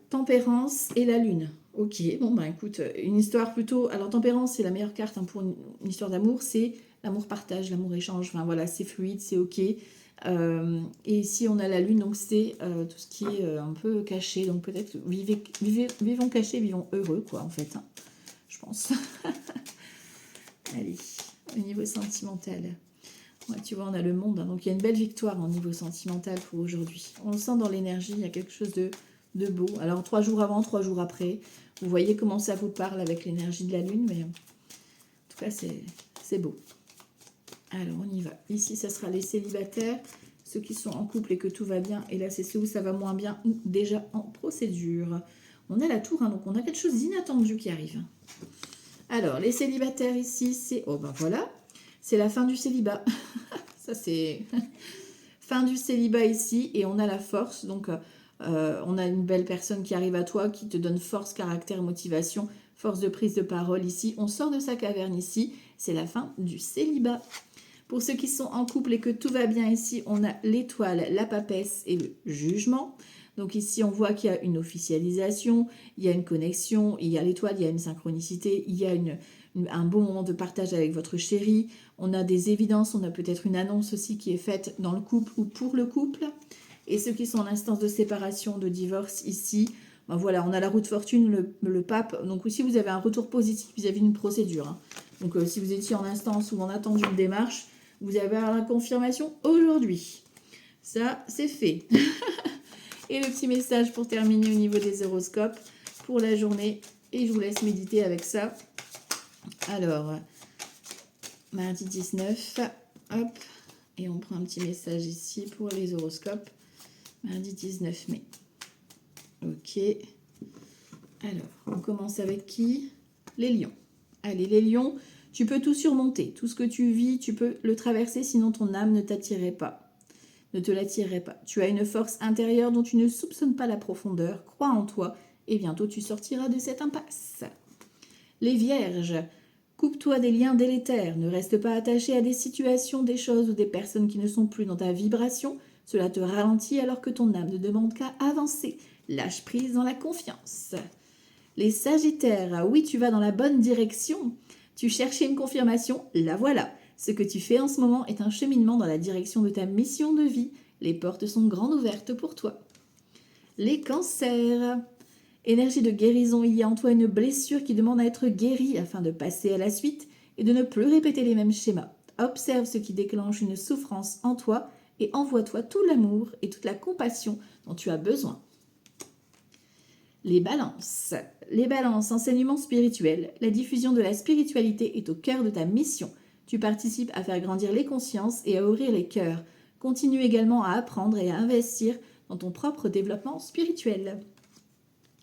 Tempérance et la lune. Ok, bon bah écoute, une histoire plutôt... Alors tempérance, c'est la meilleure carte hein, pour une histoire d'amour, c'est l'amour partage, l'amour échange, enfin voilà, c'est fluide, c'est ok. Et ici on a la lune, donc c'est tout ce qui est un peu caché, donc peut-être vivons cachés, vivons heureux quoi en fait, hein, je pense. Allez, au niveau sentimental. Ouais, tu vois, on a le monde, hein, donc il y a une belle victoire au niveau sentimental pour aujourd'hui. On le sent dans l'énergie, il y a quelque chose de beau. Alors 3 jours avant, 3 jours après, vous voyez comment ça vous parle avec l'énergie de la lune, mais en tout cas c'est beau. Alors on y va. Ici, ça sera les célibataires, ceux qui sont en couple et que tout va bien. Et là, c'est ceux où ça va moins bien ou déjà en procédure. On a la tour, hein, donc on a quelque chose d'inattendu qui arrive. Alors, les célibataires ici, c'est... Oh ben voilà, c'est la fin du célibat. Ça, c'est fin du célibat ici. Et on a la force. Donc, on a une belle personne qui arrive à toi, qui te donne force, caractère, motivation, force de prise de parole ici. On sort de sa caverne ici. C'est la fin du célibat. Pour ceux qui sont en couple et que tout va bien ici, on a l'étoile, la papesse et le jugement. Donc ici, on voit qu'il y a une officialisation, il y a une connexion, il y a l'étoile, il y a une synchronicité, il y a un bon moment de partage avec votre chéri. On a des évidences, on a peut-être une annonce aussi qui est faite dans le couple ou pour le couple. Et ceux qui sont en instance de séparation, de divorce ici, ben voilà, on a la roue de fortune, le pape. Donc aussi, vous avez un retour positif vis-à-vis d'une procédure. Hein. Donc si vous étiez en instance ou en attente d'une démarche, vous avez la confirmation aujourd'hui. Ça, c'est fait. Et le petit message pour terminer au niveau des horoscopes pour la journée. Et je vous laisse méditer avec ça. Alors, mardi 19, hop. Et on prend un petit message ici pour les horoscopes. Mardi 19 mai. Ok. Alors, on commence avec qui? Les lions. Allez, les lions, tu peux tout surmonter. Tout ce que tu vis, tu peux le traverser, sinon ton âme ne t'attirerait pas. Ne te l'attirerait pas. Tu as une force intérieure dont tu ne soupçonnes pas la profondeur. Crois en toi et bientôt tu sortiras de cette impasse. Les vierges, coupe-toi des liens délétères. Ne reste pas attaché à des situations, des choses ou des personnes qui ne sont plus dans ta vibration. Cela te ralentit alors que ton âme ne demande qu'à avancer. Lâche prise dans la confiance. Les sagittaires, oui, tu vas dans la bonne direction. Tu cherchais une confirmation, la voilà. Ce que tu fais en ce moment est un cheminement dans la direction de ta mission de vie. Les portes sont grandes ouvertes pour toi. Les cancers. Énergie de guérison, il y a en toi une blessure qui demande à être guérie afin de passer à la suite et de ne plus répéter les mêmes schémas. Observe ce qui déclenche une souffrance en toi et envoie-toi tout l'amour et toute la compassion dont tu as besoin. Les balances. Les balances, enseignement spirituel. La diffusion de la spiritualité est au cœur de ta mission. Tu participes à faire grandir les consciences et à ouvrir les cœurs. Continue également à apprendre et à investir dans ton propre développement spirituel.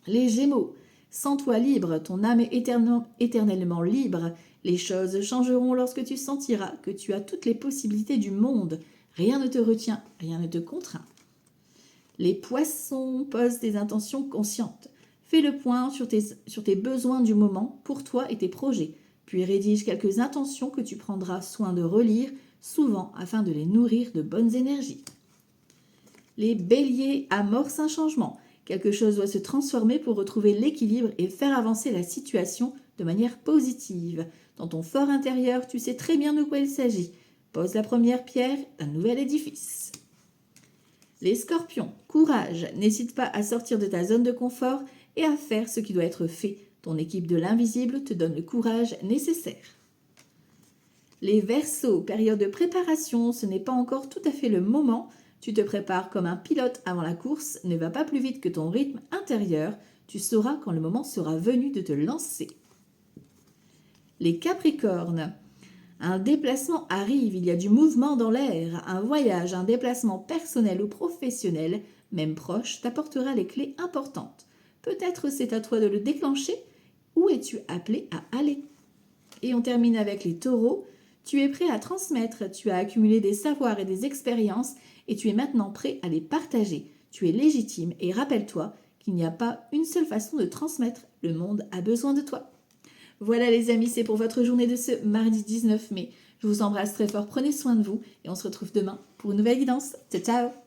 Les Gémeaux. Sens-toi libre, ton âme est éternellement libre. Les choses changeront lorsque tu sentiras que tu as toutes les possibilités du monde. Rien ne te retient, rien ne te contraint. Les Poissons, posent des intentions conscientes. Fais le point sur tes besoins du moment, pour toi et tes projets, puis rédige quelques intentions que tu prendras soin de relire, souvent afin de les nourrir de bonnes énergies. Les Béliers, amorce un changement. Quelque chose doit se transformer pour retrouver l'équilibre et faire avancer la situation de manière positive. Dans ton fort intérieur, tu sais très bien de quoi il s'agit. Pose la première pierre d'un nouvel édifice. Les Scorpions, courage, n'hésite pas à sortir de ta zone de confort et à faire ce qui doit être fait. Ton équipe de l'invisible te donne le courage nécessaire. Les Verseaux, période de préparation, ce n'est pas encore tout à fait le moment. Tu te prépares comme un pilote avant la course, ne va pas plus vite que ton rythme intérieur. Tu sauras quand le moment sera venu de te lancer. Les Capricornes, un déplacement arrive, il y a du mouvement dans l'air, un voyage, un déplacement personnel ou professionnel, même proche, t'apportera les clés importantes. Peut-être c'est à toi de le déclencher. Où es-tu appelé à aller? Et on termine avec les Taureaux. Tu es prêt à transmettre, tu as accumulé des savoirs et des expériences et tu es maintenant prêt à les partager. Tu es légitime et rappelle-toi qu'il n'y a pas une seule façon de transmettre. Le monde a besoin de toi. Voilà les amis, c'est pour votre journée de ce mardi 19 mai. Je vous embrasse très fort, prenez soin de vous et on se retrouve demain pour une nouvelle guidance. Ciao ciao!